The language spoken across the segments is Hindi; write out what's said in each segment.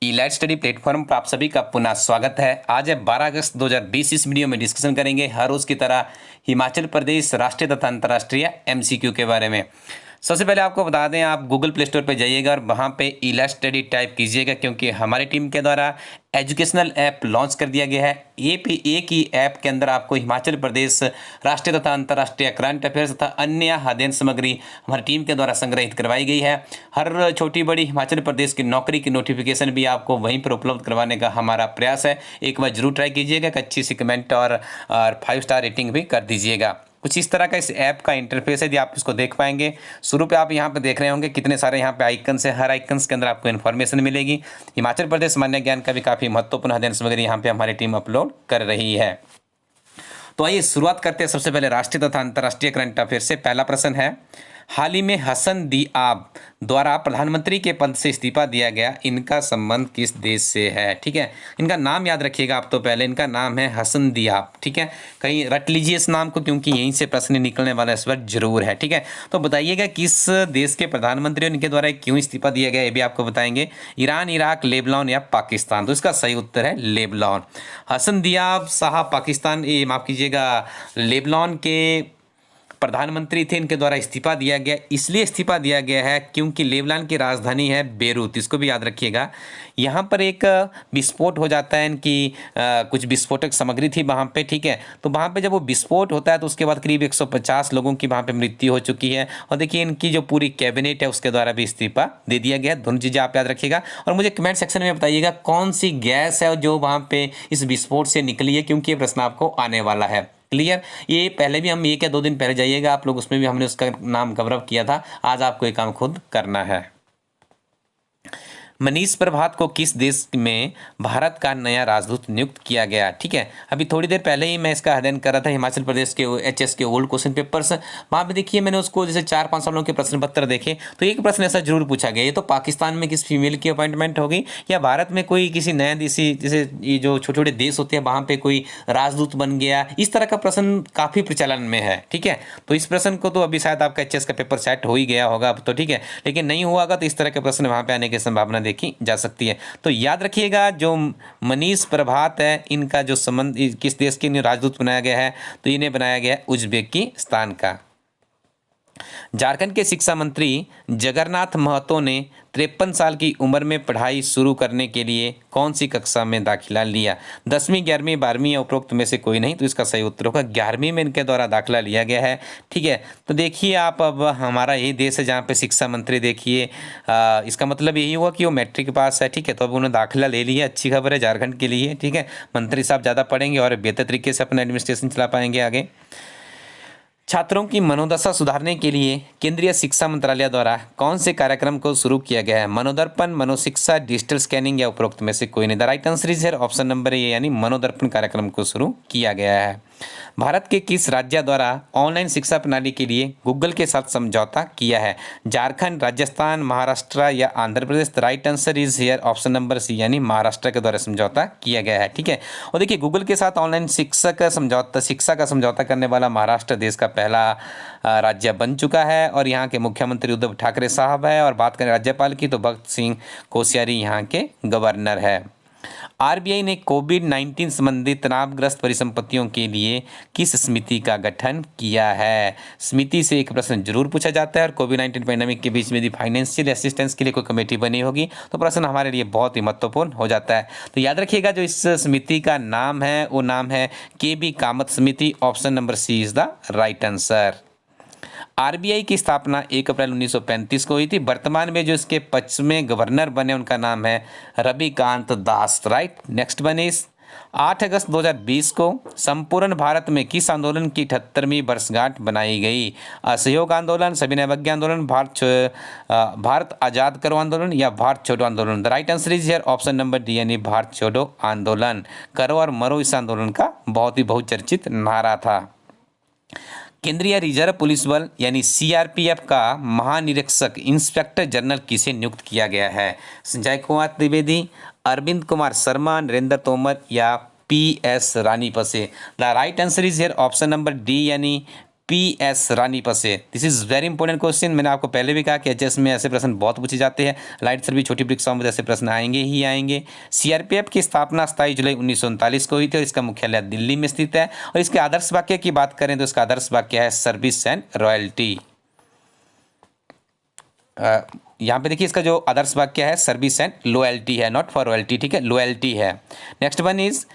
इलाइट स्टडी प्लेटफॉर्म पर आप सभी का पुनः स्वागत है। आज है 12 अगस्त 2020। इस वीडियो में डिस्कशन करेंगे हर रोज़ की तरह हिमाचल प्रदेश राष्ट्रीय तथा अंतर्राष्ट्रीय एमसीक्यू के बारे में। सबसे पहले आपको बता दें, आप गूगल प्ले स्टोर पर जाइएगा और वहाँ पे इलाइट स्टडी टाइप कीजिएगा, क्योंकि हमारी टीम के द्वारा एजुकेशनल ऐप लॉन्च कर दिया गया है। एक ही ऐप के अंदर आपको हिमाचल प्रदेश राष्ट्रीय तथा अंतर्राष्ट्रीय करंट अफेयर्स तथा अन्य अध्ययन सामग्री हमारी टीम के द्वारा संग्रहित करवाई गई है। हर छोटी बड़ी हिमाचल प्रदेश की नौकरी की नोटिफिकेशन भी आपको वहीं पर उपलब्ध करवाने का हमारा प्रयास है। एक बार जरूर ट्राई कीजिएगा, एक अच्छी सी कमेंट और 5 स्टार रेटिंग भी कर दीजिएगा। कुछ इस तरह का इस ऐप का इंटरफेस है, यदि आप इसको देख पाएंगे। शुरू पे आप यहाँ पे देख रहे होंगे कितने सारे यहाँ पे आइकन्स है। हर आइकन्स के अंदर आपको इन्फॉर्मेशन मिलेगी। हिमाचल प्रदेश सामान्य ज्ञान का भी काफ़ी महत्वपूर्ण अध्ययन सामग्री यहाँ पे हमारी टीम अपलोड कर रही है। तो आइए शुरुआत करते हैं। सबसे पहले राष्ट्रीय तथा अंतर्राष्ट्रीय करंट अफेयर से पहला प्रश्न है, हाल ही में हसन दिआब द्वारा प्रधानमंत्री के पद से इस्तीफा दिया गया, इनका संबंध किस देश से है? ठीक है, इनका नाम याद रखिएगा आप। तो पहले इनका नाम है हसन दिआब। ठीक है, कहीं रट लीजिए इस नाम को, क्योंकि यहीं से प्रश्न निकलने वाला इस वक्त जरूर है। ठीक है, तो बताइएगा किस देश के प्रधानमंत्री इनके द्वारा क्यों इस्तीफा दिया गया, ये भी आपको बताएंगे। ईरान, इराक, लेबनान या पाकिस्तान? तो इसका सही उत्तर है लेबनान। हसन दिआब साहब पाकिस्तान, माफ कीजिएगा, लेबनान के प्रधानमंत्री थे। इनके द्वारा इस्तीफा दिया गया, इसलिए इस्तीफा दिया गया है क्योंकि लेबनान की राजधानी है बेरूत। इसको भी याद रखिएगा। यहाँ पर एक विस्फोट हो जाता है, इनकी कुछ विस्फोटक सामग्री थी वहाँ पे। ठीक है, तो वहाँ पे जब वो विस्फोट होता है तो उसके बाद करीब 150 लोगों की वहाँ पे मृत्यु हो चुकी है। और देखिए इनकी जो पूरी कैबिनेट है उसके द्वारा भी इस्तीफा दे दिया गया। दोनों चीज़ें आप याद रखिएगा। और मुझे कमेंट सेक्शन में बताइएगा कौन सी गैस है जो वहाँ पे इस विस्फोट से निकली है, क्योंकि ये प्रश्न आपको आने वाला है। क्लियर? ये पहले भी हम 1 या 2 दिन पहले जाइएगा आप लोग, उसमें भी हमने उसका नाम कवर अप किया था। आज आपको ये काम खुद करना है। मनीष प्रभात को किस देश में भारत का नया राजदूत नियुक्त किया गया? ठीक है, अभी थोड़ी देर पहले ही मैं इसका अध्ययन कर रहा था, हिमाचल प्रदेश के एचएस के ओल्ड क्वेश्चन पेपर्स। वहाँ पे देखिए मैंने उसको जैसे 4-5 सालों के प्रश्न पत्र देखे, तो एक प्रश्न ऐसा जरूर पूछा गया, ये तो पाकिस्तान में किस फीमेल की अपॉइंटमेंट होगी या भारत में कोई किसी नया देशी, जैसे ये जो छोटे छोटे देश होते हैं वहाँ पे कोई राजदूत बन गया। इस तरह का प्रश्न काफ़ी प्रचलन में है। ठीक है, तो इस प्रश्न को तो अभी शायद आपका एचएस का पेपर सेट हो ही गया होगा अब तो। ठीक है, लेकिन नहीं हुआ होगा तो इस तरह के प्रश्न वहाँ पे आने की संभावना देखी जा सकती है। तो याद रखिएगा जो मनीष प्रभात है, इनका जो संबंध किस देश के राजदूत बनाया गया है, तो इन्हें बनाया गया है उज्बेकिस्तान का। झारखंड के शिक्षा मंत्री जगन्नाथ महतो ने 53 साल की उम्र में पढ़ाई शुरू करने के लिए कौन सी कक्षा में दाखिला लिया? 10वीं, 11वीं, 12वीं या उपरोक्त में से कोई नहीं? तो इसका सही उत्तर होगा 11वीं में इनके द्वारा दाखिला लिया गया है। ठीक है, तो देखिए आप, अब हमारा यही देश है जहाँ पे शिक्षा मंत्री देखिए, इसका मतलब यही हुआ कि वो मैट्रिक पास है। ठीक है, तो अब उन्होंने दाखिला ले लिया, अच्छी खबर है झारखंड के लिए। ठीक है, मंत्री साहब ज़्यादा पढ़ेंगे और बेहतर तरीके से अपना एडमिनिस्ट्रेशन चला पाएंगे आगे। छात्रों की मनोदशा सुधारने के लिए केंद्रीय शिक्षा मंत्रालय द्वारा कौन से कार्यक्रम को शुरू किया गया है? मनोदर्पण, मनोशिक्षा, डिजिटल स्कैनिंग या उपरोक्त में से कोई नहीं? द राइट आंसर इज है ऑप्शन नंबर ए, यानी मनोदर्पण कार्यक्रम को शुरू किया गया है। भारत के किस राज्य द्वारा ऑनलाइन शिक्षा प्रणाली के लिए गूगल के साथ समझौता किया है? झारखंड, राजस्थान, महाराष्ट्र या Andhra Pradesh? The right answer is here option number C, यानी महाराष्ट्र के द्वारा समझौता किया गया है। ठीक है, और देखिए गूगल के साथ ऑनलाइन शिक्षा का समझौता करने वाला महाराष्ट्र देश का पहला राज्य बन चुका है। और यहाँ के मुख्यमंत्री उद्धव ठाकरे साहब है। और बात करें राज्यपाल की तो भगत सिंह कोश्यारी यहाँ के गवर्नर है। आरबीआई ने कोविड-19 संबंधी तनावग्रस्त परिसंपत्तियों के लिए किस समिति का गठन किया है? समिति से एक प्रश्न जरूर पूछा जाता है। और कोविड-19 पैंडेमिक के बीच में यदि फाइनेंशियल असिस्टेंस के लिए कोई कमेटी बनी होगी तो प्रश्न हमारे लिए बहुत ही महत्वपूर्ण हो जाता है। तो याद रखिएगा जो इस समिति का नाम है वो नाम है केबी कामत समिति। Option number C is the right answer. RBI की स्थापना 1 अप्रैल 1935 को हुई थी। वर्तमान में जो इसके 25वें गवर्नर बने उनका नाम है रविकांत दास। राइट, नेक्स्ट वन इज 8 अगस्त 2020 को संपूर्ण भारत में किस आंदोलन की 78वीं वर्षगांठ बनाई गई? असहयोग आंदोलन, सविनय अवज्ञा आंदोलन, भारत आजाद करो आंदोलन या भारत छोड़ो आंदोलन? The right answer is here option number D, यानी भारत छोड़ो आंदोलन। करो और मरो इस आंदोलन का बहुत ही बहुचर्चित नारा था। केंद्रीय रिजर्व पुलिस बल यानी सीआरपीएफ का महानिरीक्षक इंस्पेक्टर जनरल किसे नियुक्त किया गया है? संजय कुमार त्रिवेदी, अरविंद कुमार शर्मा, नरेंद्र तोमर या पीएस रानीपत से? The right answer is here option number D, यानी PS रानीपत से। This is very important question. मैंने आपको पहले भी कहा कि एचएस में ऐसे प्रश्न बहुत पूछे जाते हैं, लाइट सर्विस छोटी परीक्षाओं में ऐसे प्रश्न आएंगे ही आएंगे। सीआरपीएफ की स्थापना 27 जुलाई 1939 को हुई थी और इसका मुख्यालय दिल्ली में स्थित है। और इसके आदर्श वाक्य की बात करें तो इसका आदर्श वाक्य है सर्विस एंड रॉयल्टी। यहाँ पे देखिए इसका जो आदर्श वाक्य है सर्विस एंड लॉयल्टी है, नॉट फॉर रॉयल्टी, ठीक है, लॉयल्टी है। नेक्स्ट वन इज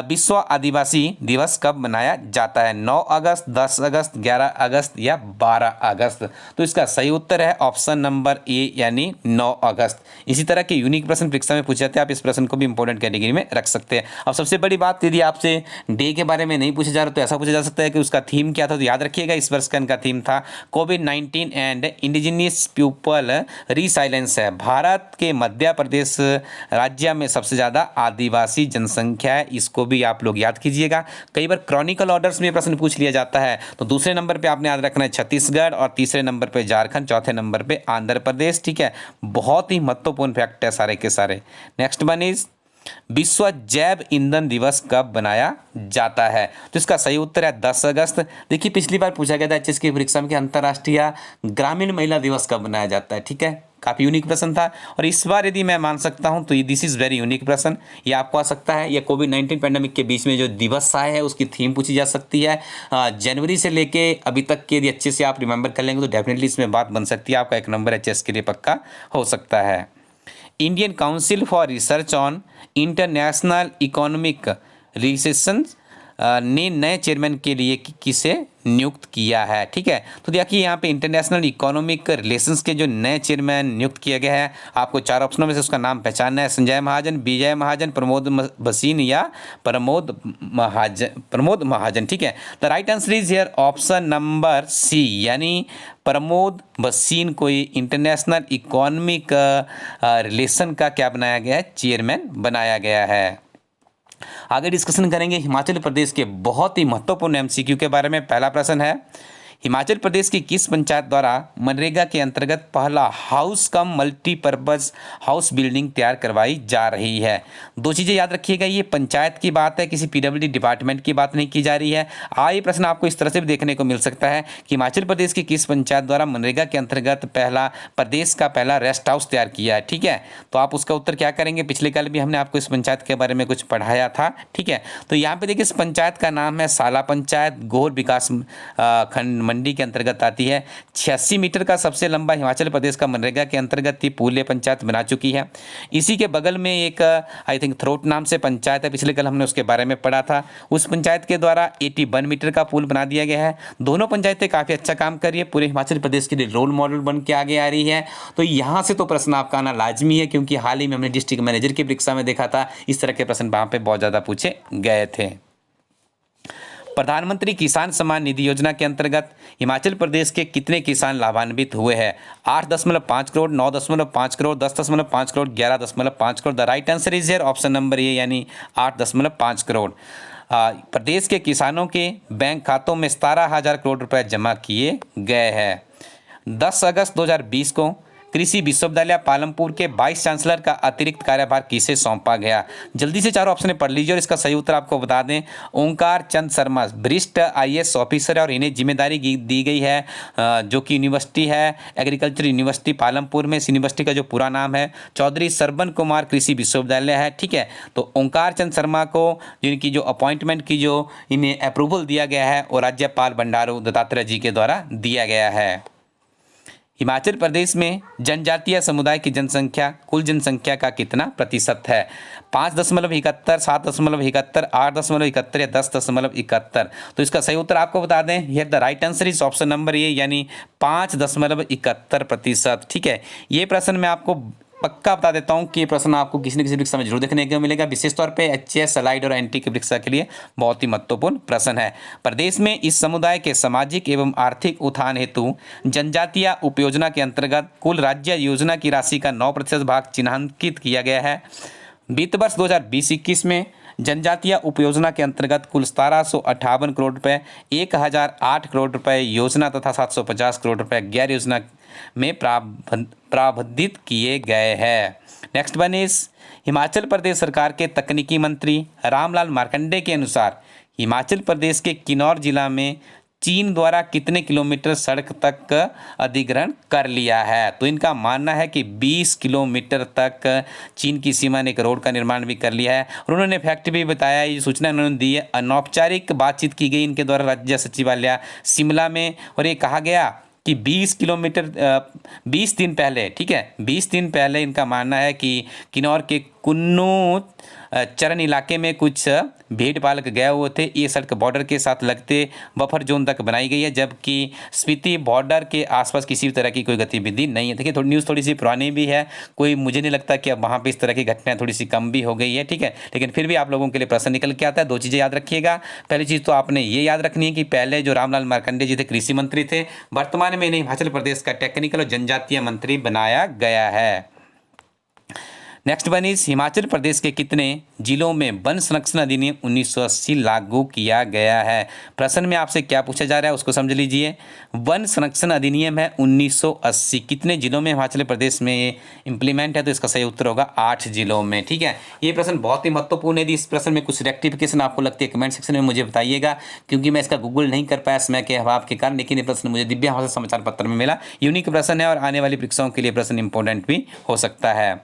विश्व आदिवासी दिवस कब मनाया जाता है? 9 अगस्त, 10 अगस्त, 11 अगस्त या 12 अगस्त? तो इसका सही उत्तर है ऑप्शन नंबर ए यानी 9 अगस्त। इसी तरह के यूनिक प्रश्न परीक्षा में पूछे जाते हैं, आप इस प्रश्न को भी इंपॉर्टेंट कैटेगरी में रख सकते हैं। अब सबसे बड़ी बात, यदि आपसे डे के बारे में नहीं पूछा जा रहा तो ऐसा पूछा जा सकता है कि उसका थीम क्या था, तो याद रखिएगा इस वर्ष का इनका थीम था कोविड-19 एंड इंडिजिनियस पीपल रीसाइलेंस है। भारत के मध्य प्रदेश राज्य में सबसे ज़्यादा आदिवासी जनसंख्या है, इसको भी आप लोग याद कीजिएगा। कई बार क्रॉनिकल ऑर्डर्स में प्रश्न पूछ लिया जाता है, तो दूसरे नंबर पे आपने याद रखना है छत्तीसगढ़ और तीसरे नंबर पे झारखंड, चौथे नंबर पे आंध्र प्रदेश, ठीक है। बहुत ही महत्वपूर्ण फैक्ट है सारे के सारे। नेक्स्ट वन इज विश्व जैव ईंधन दिवस कब बनाया जाता है? तो इसका सही उत्तर है 10 अगस्त। देखिए पिछली बार पूछा गया था एचएस की परीक्षा में कि अंतर्राष्ट्रीय ग्रामीण महिला दिवस कब बनाया जाता है, ठीक है, काफ़ी यूनिक प्रश्न था। और इस बार यदि मैं मान सकता हूं तो ये दिस इज़ वेरी यूनिक प्रश्न, ये आपको आ सकता है। ये कोविड-19 पैंडेमिक के बीच में जो दिवस आए है उसकी थीम पूछी जा सकती है। जनवरी से लेके अभी तक के यदि अच्छे से आप रिमेंबर कर लेंगे तो डेफिनेटली इसमें बात बन सकती है, आपका एक नंबर एचएस के लिए पक्का हो सकता है। Indian council for research on international economic relations ने नए चेयरमैन के लिए किसे नियुक्त किया है, ठीक है। तो देखिए यहाँ पे इंटरनेशनल इकोनॉमिक रिलेशंस के जो नए चेयरमैन नियुक्त किए गए हैं, आपको 4 ऑप्शनों में से उसका नाम पहचानना है। संजय महाजन, विजय महाजन, प्रमोद भसीन या प्रमोद महाजन, ठीक है। The right answer is here option number C यानी प्रमोद भसीन को इंटरनेशनल इकोनॉमिक रिलेशन का क्या बनाया गया है, चेयरमैन बनाया गया है। आगे डिस्कशन करेंगे हिमाचल प्रदेश के बहुत ही महत्वपूर्ण एमसीक्यू के बारे में। पहला प्रश्न है हिमाचल प्रदेश की किस पंचायत द्वारा मनरेगा के अंतर्गत पहला हाउस कम मल्टीपर्पज हाउस बिल्डिंग तैयार करवाई जा रही है? दो चीज़ें याद रखिएगा, ये पंचायत की बात है, किसी पीडब्ल्यूडी डिपार्टमेंट की बात नहीं की जा रही है। ये प्रश्न आपको इस तरह से भी देखने को मिल सकता है कि हिमाचल प्रदेश की किस पंचायत द्वारा मनरेगा के अंतर्गत प्रदेश का पहला रेस्ट हाउस तैयार किया है, ठीक है। तो आप उसका उत्तर क्या करेंगे, पिछले कल भी हमने आपको इस पंचायत के बारे में कुछ पढ़ाया था, ठीक है। तो यहाँ पे देखिए इस पंचायत का नाम है साला पंचायत, गोहर विकास खंड मंडी के अंतर्गत आती है। 86 मीटर का सबसे लंबा हिमाचल प्रदेश का मनरेगा के अंतर्गत ही पुल पंचायत बना चुकी है। इसी के बगल में एक आई थिंक थ्रोट नाम से पंचायत है, पिछले कल हमने उसके बारे में पढ़ा था। उस पंचायत के द्वारा 81 मीटर का पुल बना दिया गया है। दोनों पंचायतें काफ़ी अच्छा काम कर रही है, पूरे हिमाचल प्रदेश के लिए रोल मॉडल बन के आगे आ रही है। तो यहाँ से तो प्रश्न आपका आना लाजमी है, क्योंकि हाल ही में हमने डिस्ट्रिक्ट मैनेजर की परीक्षा में देखा था इस तरह के प्रश्न वहाँ पर बहुत ज़्यादा पूछे गए थे। प्रधानमंत्री किसान सम्मान निधि योजना के अंतर्गत हिमाचल प्रदेश के कितने किसान लाभान्वित हुए हैं? 8.5 crore, 9.5 crore, 10.5 crore, 11.5 crore. The right answer is here option number A यानी 8.5 करोड़। प्रदेश के किसानों के बैंक खातों में 17,000 करोड़ रुपए जमा किए गए हैं। 10 अगस्त 2020 को कृषि विश्वविद्यालय पालमपुर के वाइस चांसलर का अतिरिक्त कार्यभार किसे सौंपा गया? जल्दी से चारों ऑप्शन पढ़ लीजिए और इसका सही उत्तर आपको बता दें। ओंकार चंद शर्मा वरिष्ठ आईएएस ऑफिसर है और इन्हें जिम्मेदारी दी गई है जो कि यूनिवर्सिटी है एग्रीकल्चर यूनिवर्सिटी पालमपुर में। इस यूनिवर्सिटी का जो पूरा नाम है चौधरी सरबन कुमार कृषि विश्वविद्यालय है, ठीक है। तो ओंकार चंद शर्मा को जिनकी जो अपॉइंटमेंट की जो इन्हें अप्रूवल दिया गया है वो राज्यपाल बंडारू दत्तात्रेय जी के द्वारा दिया गया है। हिमाचल प्रदेश में जनजातीय समुदाय की जनसंख्या कुल जनसंख्या का कितना प्रतिशत है? 5.71, 7.71, 8.71 या 10.71? तो इसका सही उत्तर आपको बता दें, here the right answer is option number A यानी 5.71%, ठीक है। ये प्रश्न मैं आपको पक्का बता देता हूं कि ये प्रश्न आपको किसी न किसी परीक्षा में जरूर देखने को मिलेगा, विशेष तौर पे एचएस सलाइड और एनटी की परीक्षा के लिए बहुत ही महत्वपूर्ण प्रश्न है। प्रदेश में इस समुदाय के सामाजिक एवं आर्थिक उत्थान हेतु जनजातीय उपयोजना के अंतर्गत कुल राज्य योजना की राशि का 9% भाग चिन्हांकित किया गया है। वित्त वर्ष 2020-21 में जनजातीय उपयोजना के अंतर्गत कुल 1758 करोड़ रुपए, 1008 करोड़ रुपए योजना तथा 750 करोड़ रुपए गैर योजना में प्रावधानित किए गए हैं। Next one is Himachal Pradesh सरकार के तकनीकी मंत्री रामलाल मार्कंडे के अनुसार हिमाचल प्रदेश के किन्नौर जिला में चीन द्वारा कितने किलोमीटर सड़क तक अधिग्रहण कर लिया है? तो इनका मानना है कि 20 किलोमीटर तक चीन की सीमा ने एक रोड का निर्माण भी कर लिया है। और उन्होंने फैक्ट भी बताया, ये सूचना उन्होंने दी है। अनौपचारिक बातचीत की गई इनके द्वारा राज्य सचिवालय शिमला में, और ये कहा गया कि 20 किलोमीटर 20 दिन पहले, ठीक है, 20 दिन पहले इनका मानना है कि किन्नौर के कुन्नू चरण इलाके में कुछ भेड़ पालक गए हुए थे। ये सड़क बॉर्डर के साथ लगते बफर जोन तक बनाई गई है, जबकि स्पीति बॉर्डर के आसपास किसी भी तरह की कोई गतिविधि नहीं है। देखिए, थोड़ी न्यूज़ थोड़ी सी पुरानी भी है, कोई मुझे नहीं लगता कि अब वहाँ पे इस तरह की घटनाएं थोड़ी सी कम भी हो गई है, ठीक है। लेकिन फिर भी आप लोगों के लिए प्रश्न निकल के आता है। 2 चीज़ें याद रखिएगा। पहली चीज़ तो आपने ये याद रखनी है कि पहले जो रामलाल मार्कंडे जी थे कृषि मंत्री थे, वर्तमान में इन्हें हिमाचल प्रदेश का टेक्निकल और जनजातीय मंत्री बनाया गया है। Next one is, Himachal Pradesh के कितने जिलों में वन संरक्षण अधिनियम 1980 लागू किया गया है? प्रश्न में आपसे क्या पूछा जा रहा है उसको समझ लीजिए। वन संरक्षण अधिनियम है 1980, कितने जिलों में हिमाचल प्रदेश में ये इंप्लीमेंट है? तो इसका सही उत्तर होगा 8 जिलों में, ठीक है। ये प्रश्न बहुत ही महत्वपूर्ण है। यदि इस प्रश्न में कुछ रेक्टिफिकेशन आपको लगती है कमेंट सेक्शन में मुझे बताइएगा, क्योंकि मैं इसका गूगल नहीं कर पाया समय के अभाव के कारण, लेकिन ये प्रश्न मुझे दिव्य हिमाचल समाचार पत्र में मिला। यूनिक प्रश्न है और आने वाली परीक्षाओं के लिए प्रश्न इंपॉर्टेंट भी हो सकता है।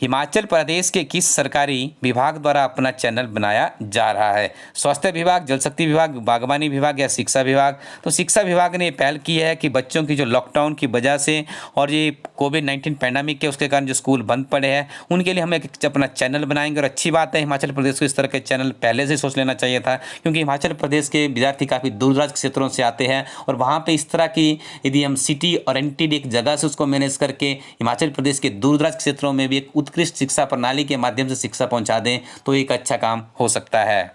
हिमाचल प्रदेश के किस सरकारी विभाग द्वारा अपना चैनल बनाया जा रहा है? स्वास्थ्य विभाग, जल शक्ति विभाग, बागवानी विभाग या शिक्षा विभाग? तो शिक्षा विभाग ने पहल की है कि बच्चों की जो लॉकडाउन की वजह से और ये कोविड-19 पैंडेमिक के उसके कारण जो स्कूल बंद पड़े हैं, उनके लिए हम एक अपना चैनल बनाएंगे। और अच्छी बात है, हिमाचल प्रदेश को इस तरह के चैनल पहले से सोच लेना चाहिए था, क्योंकि हिमाचल प्रदेश के विद्यार्थी काफ़ी दूर दराज क्षेत्रों से आते हैं और वहाँ पर इस तरह की यदि हम सिटी ओरिएंटेड एक जगह से उसको मैनेज करके हिमाचल प्रदेश के दूर दराज क्षेत्रों में भी एक उत्कृष्ट शिक्षा प्रणाली के माध्यम से शिक्षा पहुंचा दें तो एक अच्छा काम हो सकता है।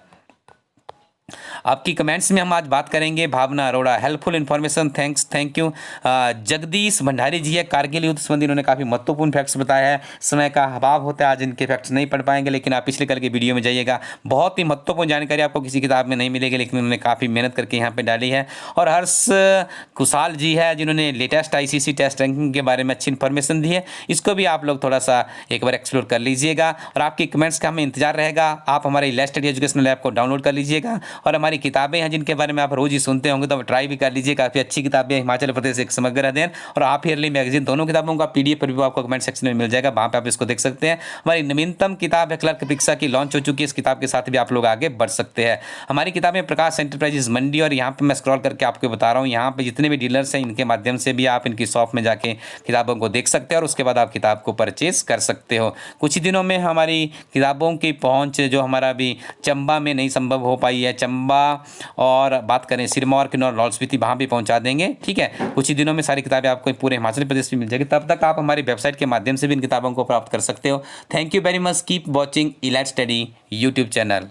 आपकी कमेंट्स में हम आज बात करेंगे Bhavna Arora, helpful information, thank you. Jagdish Bhandari ji है, कारगिल युद्ध संबंधी इन्होंने काफ़ी महत्वपूर्ण फैक्ट्स बताया है। समय का अभाव होता है, आज इनके फैक्ट्स नहीं पढ़ पाएंगे, लेकिन आप पिछले कल के वीडियो में जाइएगा, बहुत ही महत्वपूर्ण जानकारी आपको किसी किताब में नहीं मिलेगी, लेकिन उन्होंने काफ़ी मेहनत करके यहाँ पर डाली है। और हर्ष खुशाल जी है, जिन्होंने लेटेस्ट ICC टेस्ट रैंकिंग के बारे में अच्छी इन्फॉर्मेशन दी है, इसको भी आप लोग थोड़ा सा एक बार एक्सप्लोर कर लीजिएगा। और आपकी कमेंट्स का हमें इंतजार रहेगा। आप हमारे इलाइट स्टडी एजुकेशनल ऐप को डाउनलोड कर लीजिएगा, और हमारी किताबें हैं जिनके बारे में आप रोज ही सुनते होंगे, तो आप ट्राई भी कर लीजिए। काफ़ी अच्छी किताबें, हिमाचल प्रदेश एक समग्र अध्ययन और आप ईयरली मैगजीन, दोनों किताबों का PDF रिव्यू आपको कमेंट सेक्शन में मिल जाएगा, वहाँ पे आप इसको देख सकते हैं। हमारी नवीनतम किताब है क्लर्क परीक्षा की, लॉन्च हो चुकी है। इस किताब के साथ भी आप लोग आगे बढ़ सकते हैं। हमारी किताबें प्रकाश एंटरप्राइजेज मंडी, और यहाँ पर मैं स्क्रॉल करके आपको बता रहा हूँ, यहाँ पर जितने भी डीलर्स हैं इनके माध्यम से भी आप इनकी शॉप में जाके किताबों को देख सकते हैं और उसके बाद आप किताब को परचेज कर सकते हो। कुछ ही दिनों में हमारी किताबों की पहुँच जो हमारा भी चंबा में नहीं संभव हो पाई है, चंबा और बात करें सिरमौर, किन्नौर, लाहौल स्पीति, वहाँ भी पहुँचा देंगे, ठीक है। कुछ ही दिनों में सारी किताबें आपको पूरे हिमाचल प्रदेश में मिल जाएगी। तब तक आप हमारी वेबसाइट के माध्यम से भी इन किताबों को प्राप्त कर सकते हो। Thank you very much, keep watching elite study YouTube channel.